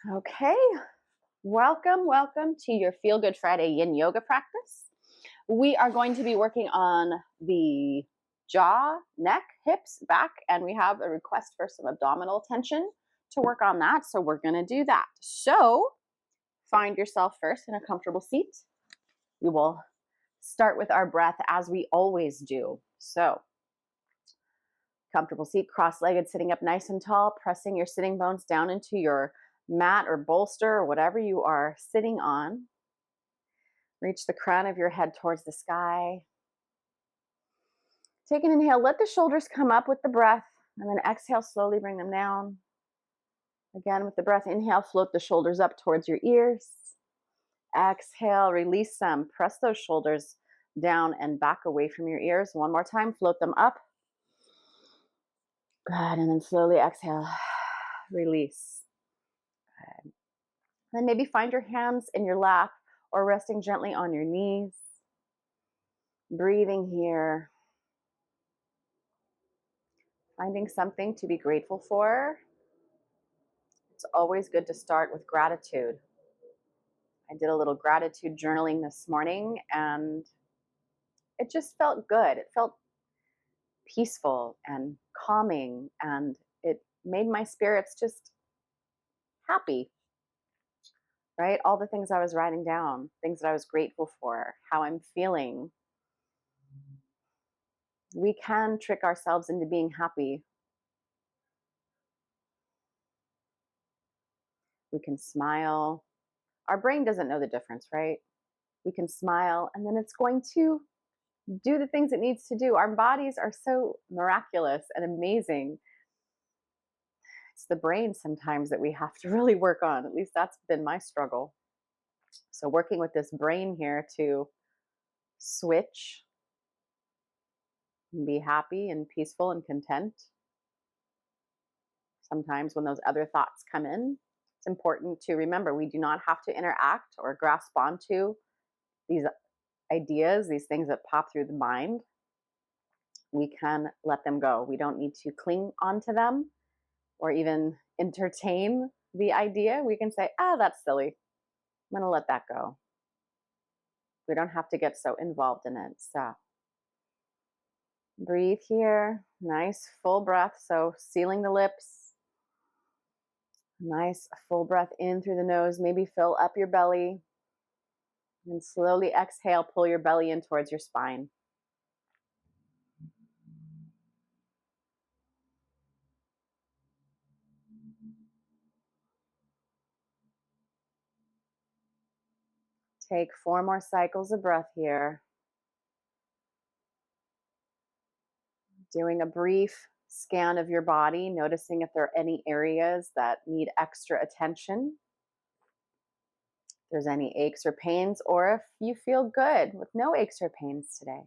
Okay, welcome to your Feel Good Friday Yin Yoga practice. We are going to be working on the jaw, neck, hips, back, and we have a request for some abdominal tension to work on that. So we're going to do that. So find yourself first in a comfortable seat. We will start with our breath as we always do. So comfortable seat, cross-legged, sitting up nice and tall, pressing your sitting bones down into your mat or bolster or whatever you are sitting on. Reach the crown of your head towards the sky. Take an inhale, let the shoulders come up with the breath, and then exhale, slowly bring them down. Again, with the breath, inhale, float the shoulders up towards your ears. Exhale, release them, press those shoulders down and back away from your ears. One more time, float them up. Good, and then slowly exhale, release. Good. Then maybe find your hands in your lap or resting gently on your knees. Breathing here. Finding something to be grateful for. It's always good to start with gratitude. I did a little gratitude journaling this morning and it just felt good. It felt peaceful and calming, and it made my spirits just happy, right? All the things I was writing down, things that I was grateful for, how I'm feeling. We can trick ourselves into being happy. We can smile. Our brain doesn't know the difference, right? We can smile and then it's going to do the things it needs to do. Our bodies are so miraculous and amazing. It's the brain sometimes that we have to really work on. At least that's been my struggle. So working with this brain here to switch and be happy and peaceful and content. Sometimes when those other thoughts come in, it's important to remember we do not have to interact or grasp onto these ideas, these things that pop through the mind. We can let them go. We don't need to cling onto them or even entertain the idea. We can say, that's silly. I'm going to let that go. We don't have to get so involved in it. So breathe here. Nice full breath. So sealing the lips. Nice full breath in through the nose. Maybe fill up your belly. And slowly exhale. Pull your belly in towards your spine. Take 4 more cycles of breath here. Doing a brief scan of your body, noticing if there are any areas that need extra attention. If there's any aches or pains, or if you feel good with no aches or pains today.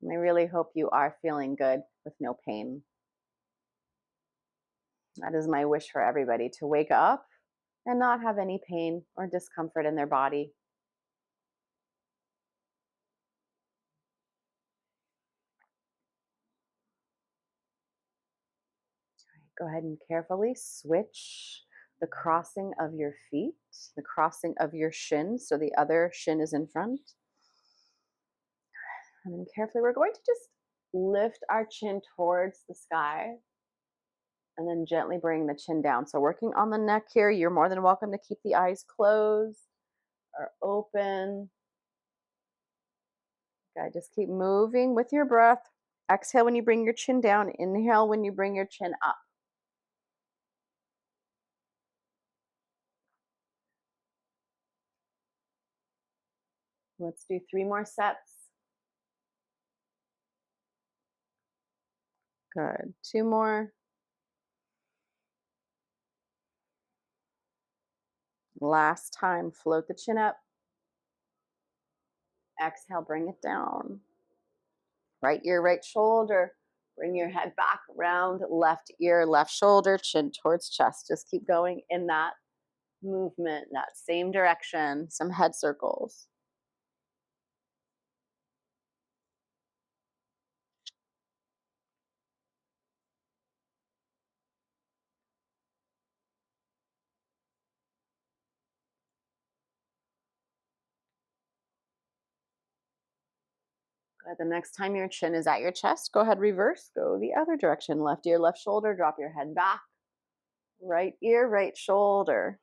And I really hope you are feeling good with no pain. That is my wish for everybody, to wake up and not have any pain or discomfort in their body. Go ahead and carefully switch the crossing of your feet, the crossing of your shin, so the other shin is in front. And then carefully, we're going to just lift our chin towards the sky and then gently bring the chin down. So working on the neck here, you're more than welcome to keep the eyes closed or open. Okay, just keep moving with your breath. Exhale when you bring your chin down. Inhale when you bring your chin up. Let's do 3 more sets. Good. 2 more. Last time, float the chin up. Exhale, bring it down. Right ear, right shoulder. Bring your head back, round left ear, left shoulder, chin towards chest. Just keep going in that movement, that same direction. Some head circles. Good. The next time your chin is at your chest, go ahead, reverse, go the other direction. Left ear, left shoulder, drop your head back. Right ear, right shoulder.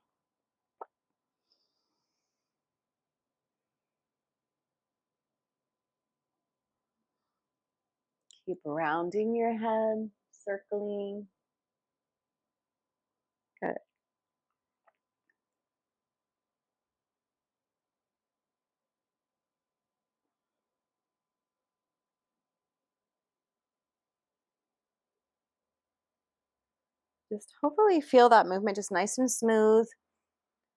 Keep rounding your head, circling. Good. Just hopefully feel that movement just nice and smooth.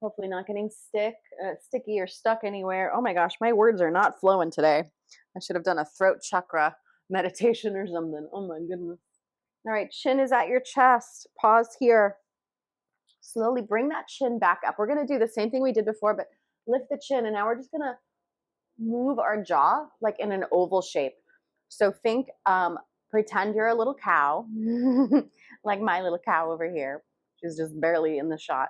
Hopefully not getting sticky or stuck anywhere. Oh my gosh, my words are not flowing today. I should have done a throat chakra meditation or something. Oh my goodness. All right, chin is at your chest. Pause here. Slowly bring that chin back up. We're going to do the same thing we did before, but lift the chin. And now we're just going to move our jaw like in an oval shape. So think, pretend you're a little cow, like my little cow over here. She's just barely in the shot.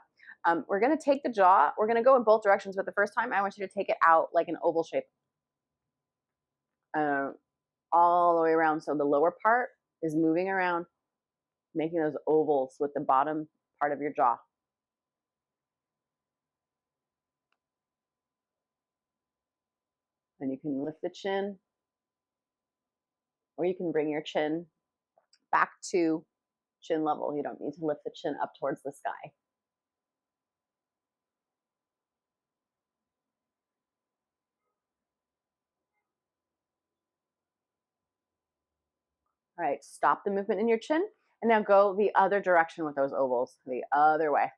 We're going to take the jaw. We're going to go in both directions, but the first time I want you to take it out like an oval shape. All the way around. So the lower part is moving around, making those ovals with the bottom part of your jaw. And you can lift the chin, or you can bring your chin back to chin level. You don't need to lift the chin up towards the sky. All right, stop the movement in your chin, and now go the other direction with those ovals, the other way.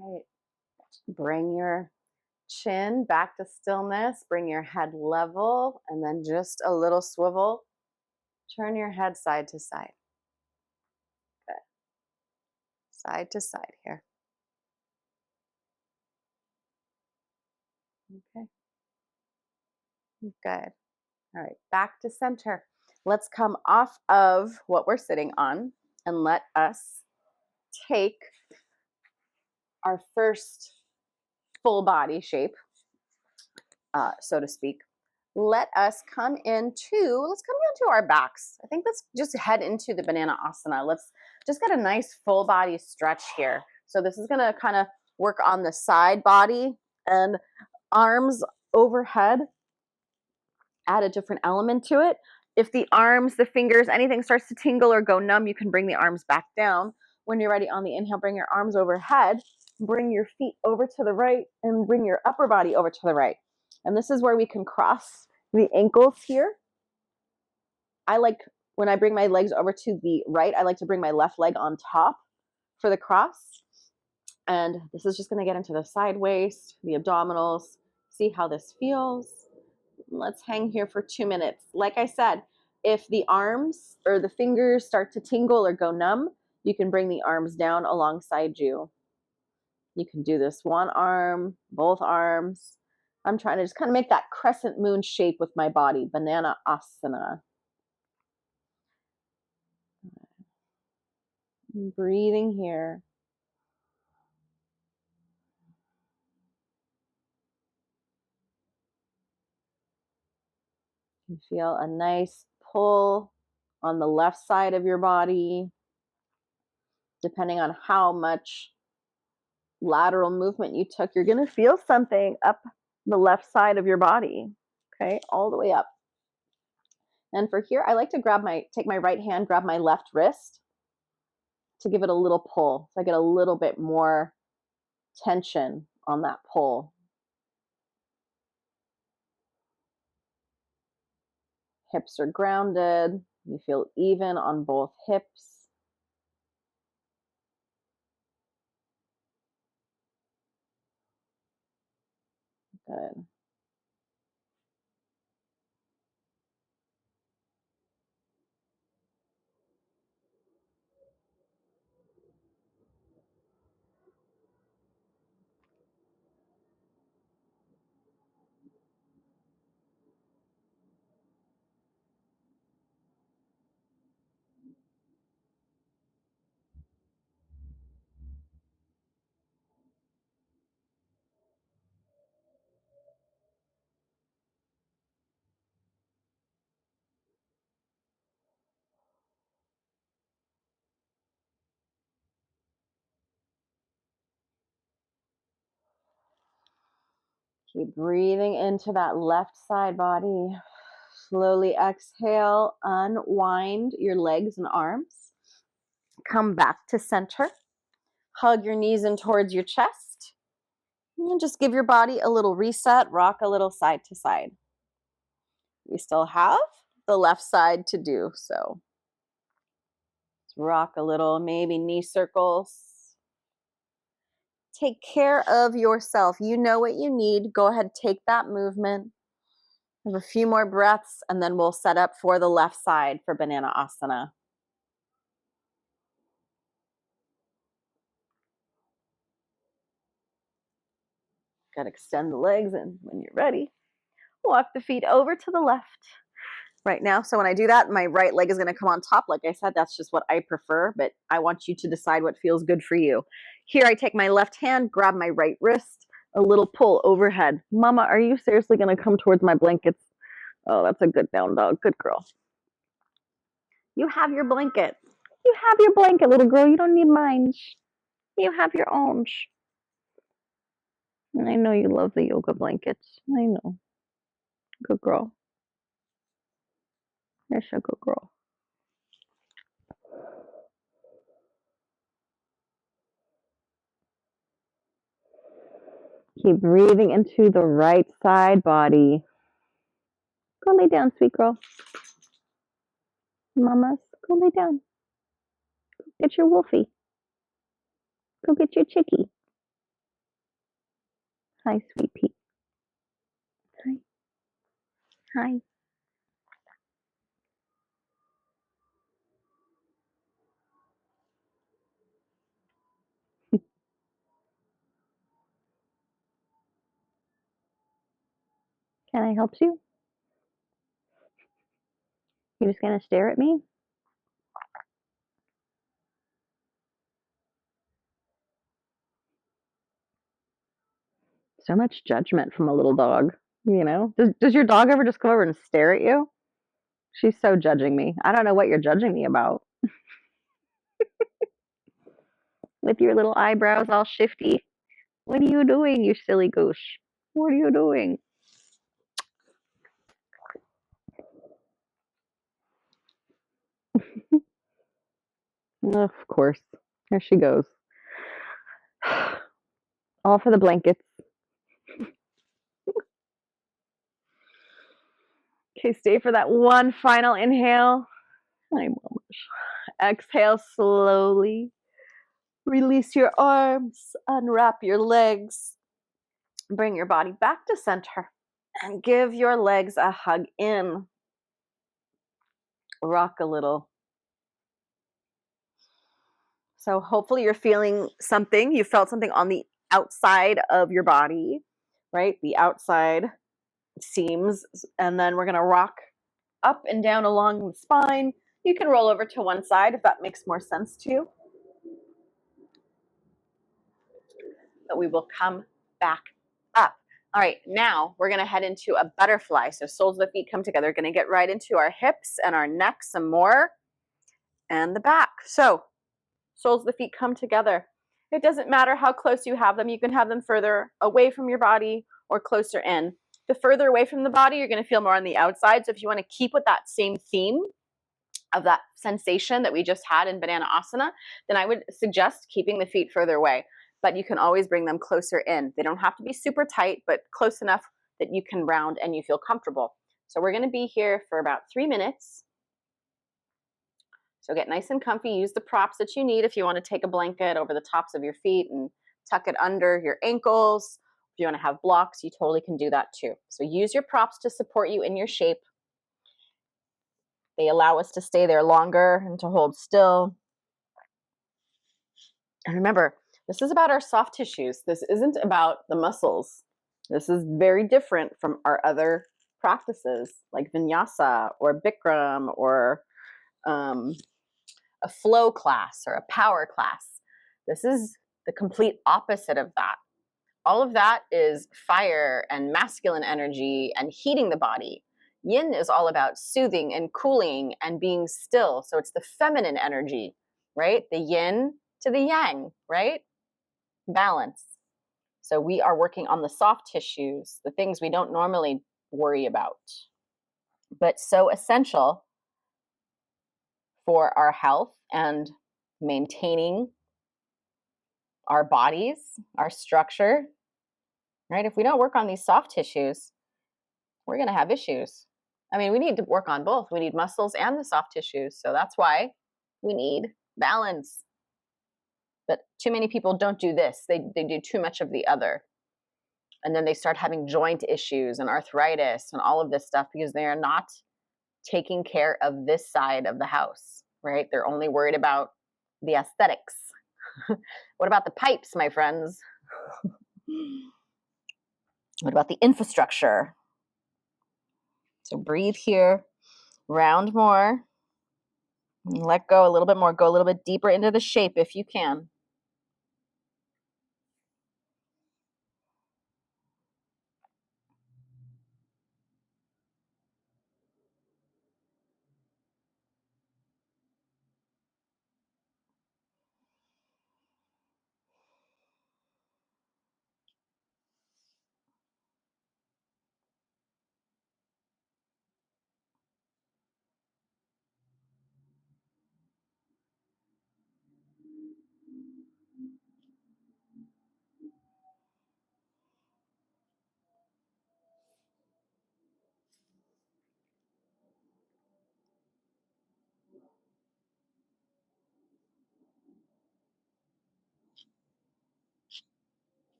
All right, bring your chin back to stillness, bring your head level, and then just a little swivel. Turn your head side to side. Good. Side to side here. Okay. Good. All right, back to center. Let's come off of what we're sitting on and let us take our first full body shape, so to speak. Let's come down to our backs. I think let's just head into the banana asana. Let's just get a nice full body stretch here. So this is gonna kind of work on the side body and arms overhead, add a different element to it. If the arms, the fingers, anything starts to tingle or go numb, you can bring the arms back down. When you're ready on the inhale, bring your arms overhead, bring your feet over to the right, and bring your upper body over to the right. And this is where we can cross the ankles here. I like, when I bring my legs over to the right, I like to bring my left leg on top for the cross. And this is just going to get into the side waist, the abdominals, see how this feels. Let's hang here for 2 minutes. Like I said, if the arms or the fingers start to tingle or go numb, you can bring the arms down alongside you. You can do this one arm, both arms. I'm trying to just kind of make that crescent moon shape with my body, banana asana. Breathing here. You feel a nice pull on the left side of your body, depending on how much lateral movement you took. You're going to feel something up the left side of your body, okay, all the way up. And for here, I like to take my right hand, grab my left wrist to give it a little pull. So I get a little bit more tension on that pull. Hips are grounded. You feel even on both hips. Good. Keep breathing into that left side body. Slowly exhale, unwind your legs and arms. Come back to center. Hug your knees in towards your chest. And just give your body a little reset, rock a little side to side. We still have the left side to do, so rock a little, maybe knee circles. Take care of yourself. You know what you need. Go ahead, take that movement. Have a few more breaths, and then we'll set up for the left side for Banana Asana. Gotta extend the legs, and when you're ready, walk the feet over to the left. Right now, so when I do that, my right leg is gonna come on top. Like I said, that's just what I prefer, but I want you to decide what feels good for you. Here, I take my left hand, grab my right wrist, a little pull overhead. Mama, are you seriously gonna come towards my blankets? Oh, that's a good down dog. Good girl. You have your blanket. You have your blanket, little girl. You don't need mine. You have your own. And I know you love the yoga blankets. I know. Good girl. You're a good girl. Keep breathing into the right side body. Go lay down, sweet girl. Mamas, go lay down. Go get your wolfie. Go get your chickie. Hi, sweet pea. Hi. Hi. Can I help you? You're just gonna stare at me? So much judgment from a little dog, you know? Does your dog ever just come over and stare at you? She's so judging me. I don't know what you're judging me about. With your little eyebrows all shifty. What are you doing, you silly goose? What are you doing? Of course. There she goes. All for the blankets. Okay, stay for that one final inhale. Exhale slowly. Release your arms, unwrap your legs. Bring your body back to center and give your legs a hug in. Rock a little. So hopefully you're feeling something. You felt something on the outside of your body, right? The outside seams. And then we're going to rock up and down along the spine. You can roll over to one side if that makes more sense to you. But we will come back up. All right, now we're gonna head into a butterfly. So soles of the feet come together. We're gonna get right into our hips and our neck some more, and the back. So soles of the feet come together. It doesn't matter how close you have them. You can have them further away from your body or closer in. The further away from the body, you're gonna feel more on the outside. So if you wanna keep with that same theme of that sensation that we just had in Banana Asana, then I would suggest keeping the feet further away. But you can always bring them closer in. They don't have to be super tight, but close enough that you can round and you feel comfortable. So we're gonna be here for about 3 minutes. So get nice and comfy. Use the props that you need if you wanna take a blanket over the tops of your feet and tuck it under your ankles. If you wanna have blocks, you totally can do that too. So use your props to support you in your shape. They allow us to stay there longer and to hold still. And remember, this is about our soft tissues. This isn't about the muscles. This is very different from our other practices like vinyasa or Bikram or a flow class or a power class. This is the complete opposite of that. All of that is fire and masculine energy and heating the body. Yin is all about soothing and cooling and being still. So it's the feminine energy, right? The yin to the yang, right? Balance. So we are working on the soft tissues, the things we don't normally worry about, but so essential for our health and maintaining our bodies, our structure, right? If we don't work on these soft tissues, we're going to have issues. I mean, we need to work on both. We need muscles and the soft tissues. So that's why we need balance. But too many people don't do this. They do too much of the other. And then they start having joint issues and arthritis and all of this stuff because they are not taking care of this side of the house, right? They're only worried about the aesthetics. What about the pipes, my friends? What about the infrastructure? So breathe here, round more, let go a little bit more, go a little bit deeper into the shape if you can.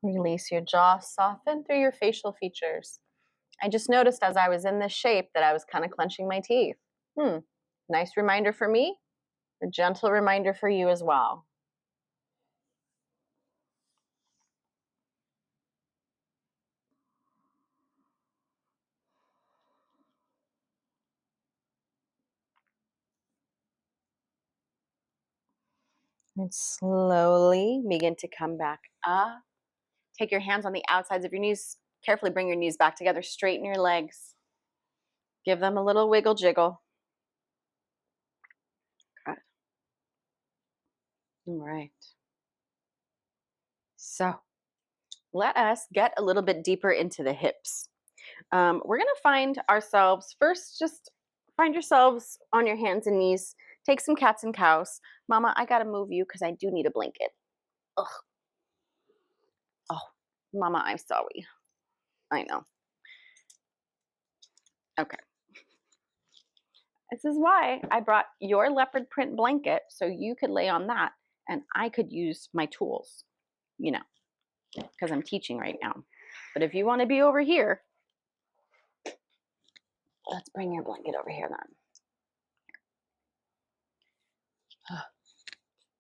Release your jaw, soften through your facial features. I just noticed as I was in this shape that I was kind of clenching my teeth. Nice reminder for me, a gentle reminder for you as well. And slowly begin to come back up. Take your hands on the outsides of your knees. Carefully bring your knees back together. Straighten your legs. Give them a little wiggle jiggle. Good. All right. So let us get a little bit deeper into the hips. We're going to find ourselves first, just find yourselves on your hands and knees. Take some cats and cows. Mama, I got to move you because I do need a blanket. Ugh. Oh, Mama, I'm sorry. I know. Okay. This is why I brought your leopard print blanket so you could lay on that and I could use my tools, you know, because I'm teaching right now. But if you want to be over here, let's bring your blanket over here then.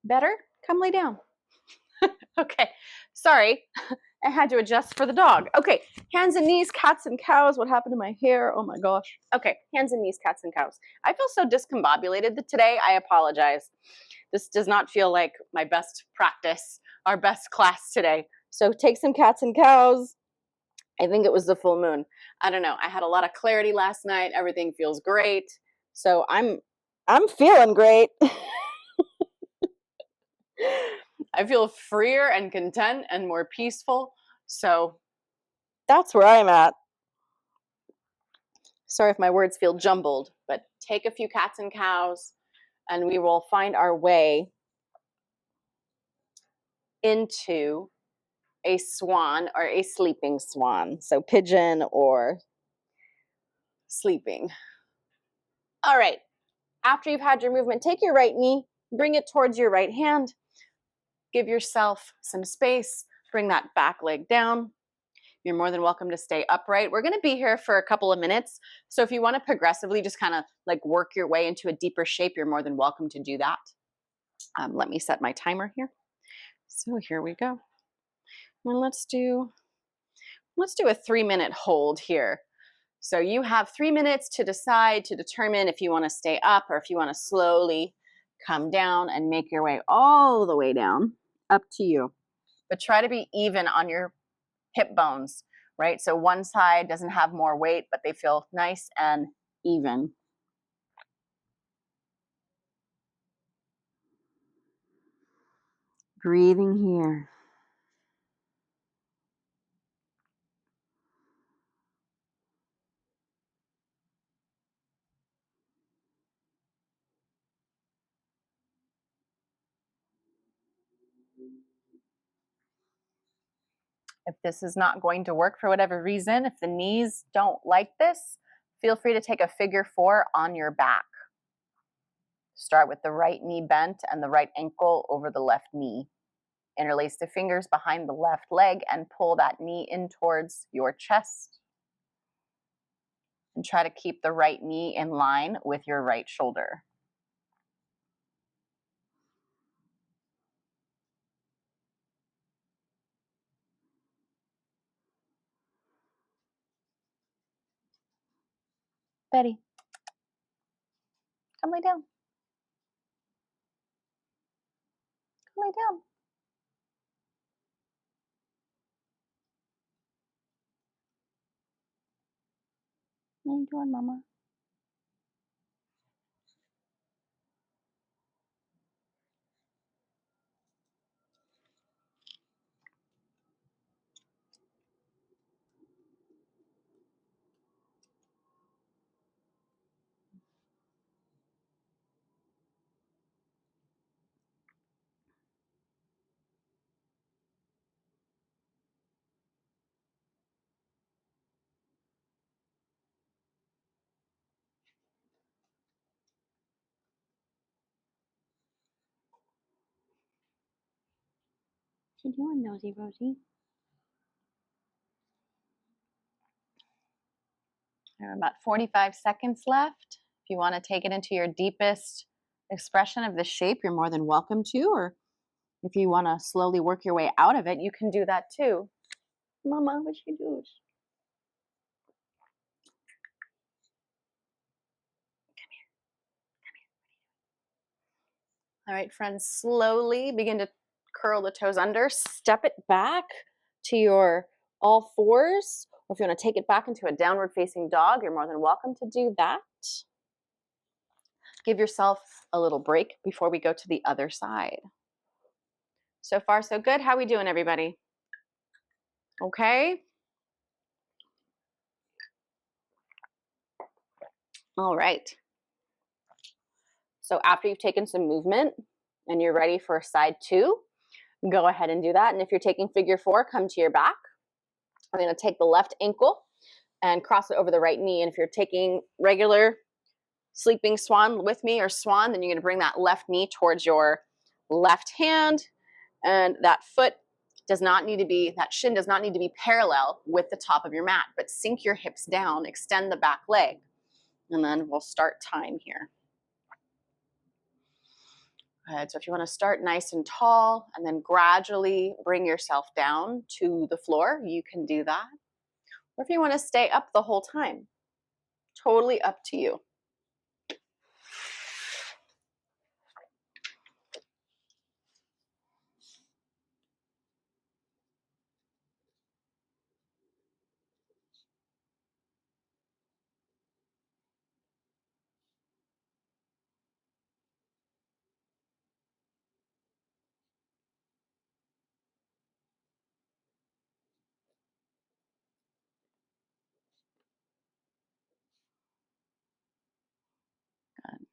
Better? Come lay down. Okay, sorry. I had to adjust for the dog. Okay, hands and knees, cats and cows. What happened to my hair? Oh my gosh. Okay, hands and knees, cats and cows. I feel so discombobulated today. I apologize. This does not feel like my best practice, our best class today. So take some cats and cows. I think it was the full moon. I don't know. I had a lot of clarity last night. Everything feels great. So I'm feeling great. I feel freer and content and more peaceful. So that's where I'm at. Sorry if my words feel jumbled, but take a few cats and cows and we will find our way into a swan or a sleeping swan. So pigeon or sleeping. All right. After you've had your movement, take your right knee, bring it towards your right hand. Give yourself some space. Bring that back leg down. You're more than welcome to stay upright. We're going to be here for a couple of minutes. So if you want to progressively just kind of like work your way into a deeper shape, you're more than welcome to do that. Let me set my timer here. So here we go. And let's do a 3-minute hold here. So you have 3 minutes to decide, to determine if you want to stay up or if you want to slowly come down and make your way all the way down. Up to you. But try to be even on your hip bones, right? So one side doesn't have more weight, but they feel nice and even. Breathing here. If this is not going to work for whatever reason, if the knees don't like this, feel free to take a figure 4 on your back. Start with the right knee bent and the right ankle over the left knee. Interlace the fingers behind the left leg and pull that knee in towards your chest. And try to keep the right knee in line with your right shoulder. Betty, come lay down. Come lay down. How you doing, Mama? What you doing, Nosy Rosie? There are about 45 seconds left. If you want to take it into your deepest expression of the shape, you're more than welcome to. Or if you want to slowly work your way out of it, you can do that too. Mama, what you do? All right, friends, slowly begin to curl the toes under, step it back to your all fours, or if you want to take it back into a downward facing dog, you're more than welcome to do that. Give yourself a little break before we go to the other side. So far, so good. How we doing, everybody? Okay. All right. So after you've taken some movement and you're ready for side 2, go ahead and do that. And if you're taking figure 4, come to your back. I'm going to take the left ankle and cross it over the right knee. And if you're taking regular sleeping swan with me or swan, then you're going to bring that left knee towards your left hand. And that foot does not need to be, that shin does not need to be parallel with the top of your mat, but sink your hips down, extend the back leg. And then we'll start time here. Good. So if you want to start nice and tall and then gradually bring yourself down to the floor, you can do that. Or if you want to stay up the whole time, totally up to you. Good.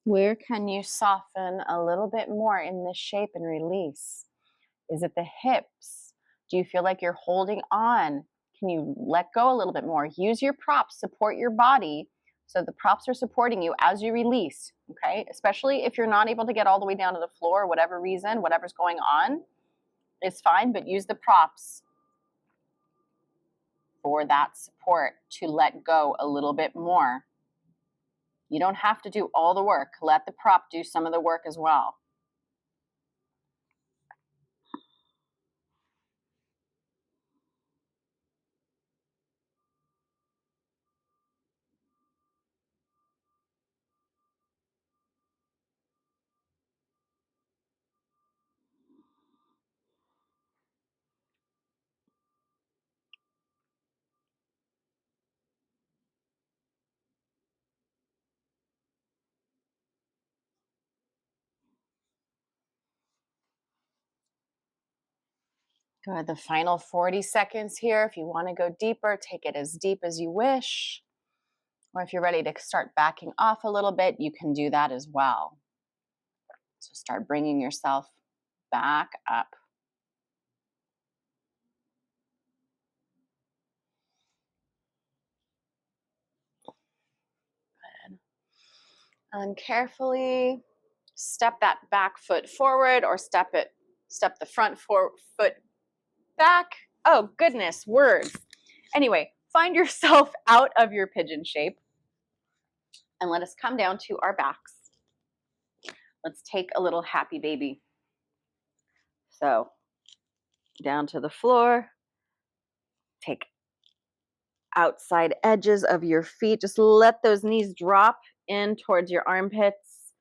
Where can you soften a little bit more in this shape and release? Is it the hips? Do you feel like you're holding on? Can you let go a little bit more? Use your props, support your body. So the props are supporting you as you release, okay? Especially if you're not able to get all the way down to the floor, whatever reason, whatever's going on, it's fine, but use the props for that support to let go a little bit more. You don't have to do all the work. Let the prop do some of the work as well. Good. The final 40 seconds here. If you want to go deeper, take it as deep as you wish. Or if you're ready to start backing off a little bit, you can do that as well. So start bringing yourself back up. Good. And carefully step that back foot forward, or step the front foot back. Oh, goodness, words. Anyway, find yourself out of your pigeon shape and let us come down to our backs. Let's take a little happy baby. So down to the floor. Take outside edges of your feet. Just let those knees drop in towards your armpits.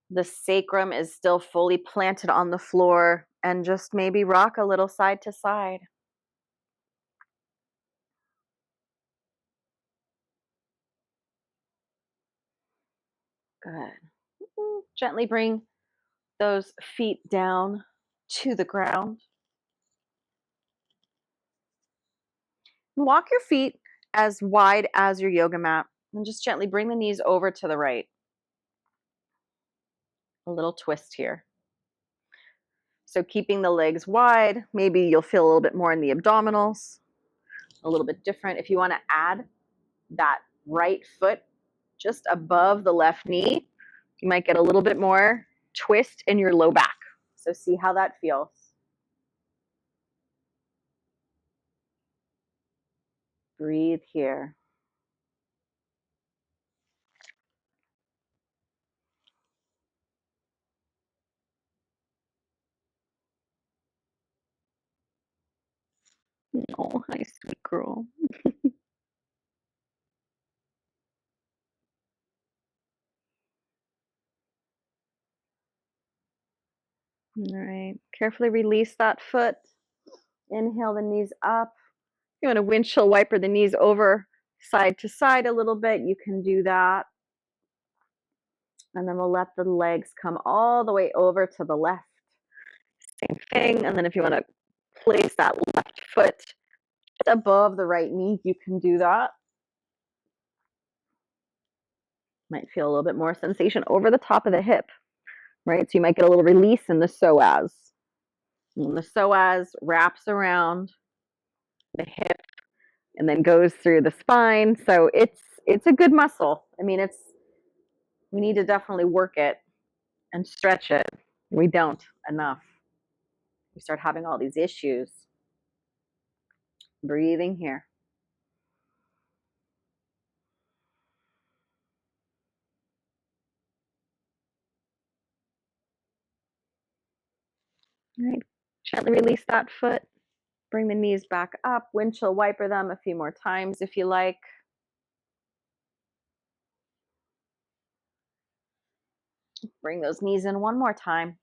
The sacrum is still fully planted on the floor, and just maybe rock a little side to side. Good. Gently bring those feet down to the ground. Walk your feet as wide as your yoga mat, and just gently bring the knees over to the right. A little twist here. So keeping the legs wide, maybe you'll feel a little bit more in the abdominals, a little bit different. If you want to add that right foot just above the left knee, you might get a little bit more twist in your low back. So see how that feels. Breathe here. Oh, hi, sweet girl. All right. Carefully release that foot. Inhale the knees up. You want to windshield wiper the knees over side to side a little bit. You can do that. And then we'll let the legs come all the way over to the left. Same thing. And then if you want to place that left foot just above the right knee, you can do that. Might feel a little bit more sensation over the top of the hip, right? So you might get a little release in the psoas. And the psoas wraps around the hip and then goes through the spine. So it's a good muscle. I mean, we need to definitely work it and stretch it. We don't enough. We start having all these issues. Breathing here. All right, gently release that foot. Bring the knees back up. Windshield wiper them a few more times if you like. Bring those knees in one more time.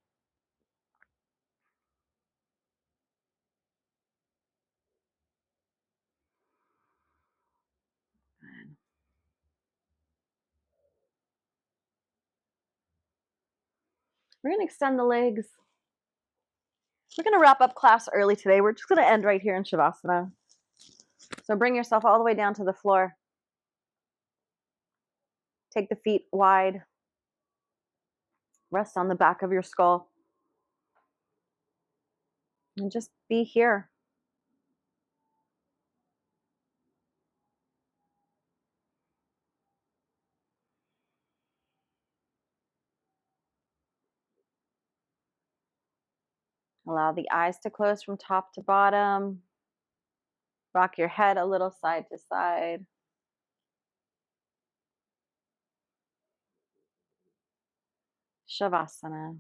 We're going to extend the legs. We're going to wrap up class early today. We're just going to end right here in Shavasana. So bring yourself all the way down to the floor. Take the feet wide. Rest on the back of your skull. And just be here. Allow the eyes to close from top to bottom. Rock your head a little side to side. Shavasana.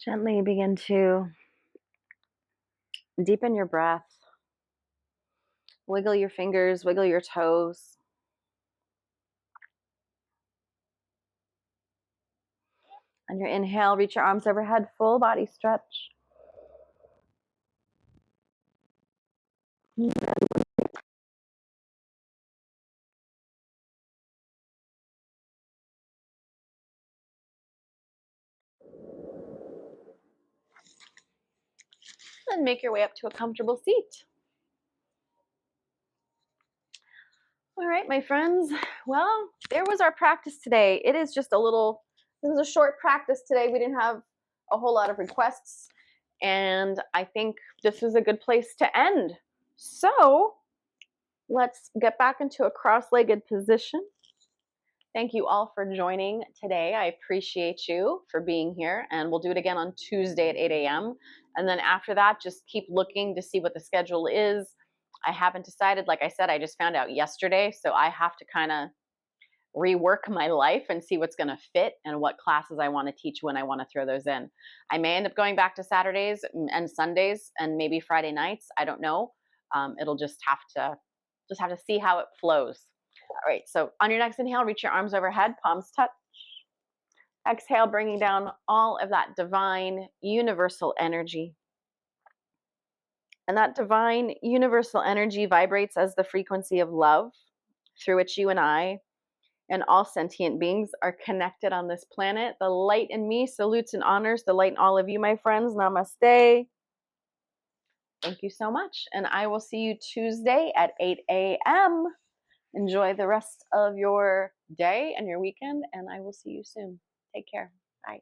Gently begin to deepen your breath. Wiggle your fingers, wiggle your toes. On your inhale, reach your arms overhead, full body stretch. And make your way up to a comfortable seat. All right, my friends. Well, there was our practice today. It was a short practice today. We didn't have a whole lot of requests, and I think this is a good place to end. So let's get back into a cross-legged position. Thank you all for joining today. I appreciate you for being here, and we'll do it again on Tuesday at 8 a.m. And then after that, just keep looking to see what the schedule is. I haven't decided. Like I said, I just found out yesterday, so I have to kind of rework my life and see what's going to fit and what classes I want to teach when I want to throw those in. I may end up going back to Saturdays and Sundays and maybe Friday nights. I don't know. It'll just have to see how it flows. All right, so on your next inhale, reach your arms overhead, palms touch. Exhale, bringing down all of that divine universal energy. And that divine universal energy vibrates as the frequency of love through which you and I and all sentient beings are connected on this planet. The light in me salutes and honors the light in all of you, my friends. Namaste. Thank you so much. And I will see you Tuesday at 8 a.m. Enjoy the rest of your day and your weekend, and I will see you soon. Take care. Bye.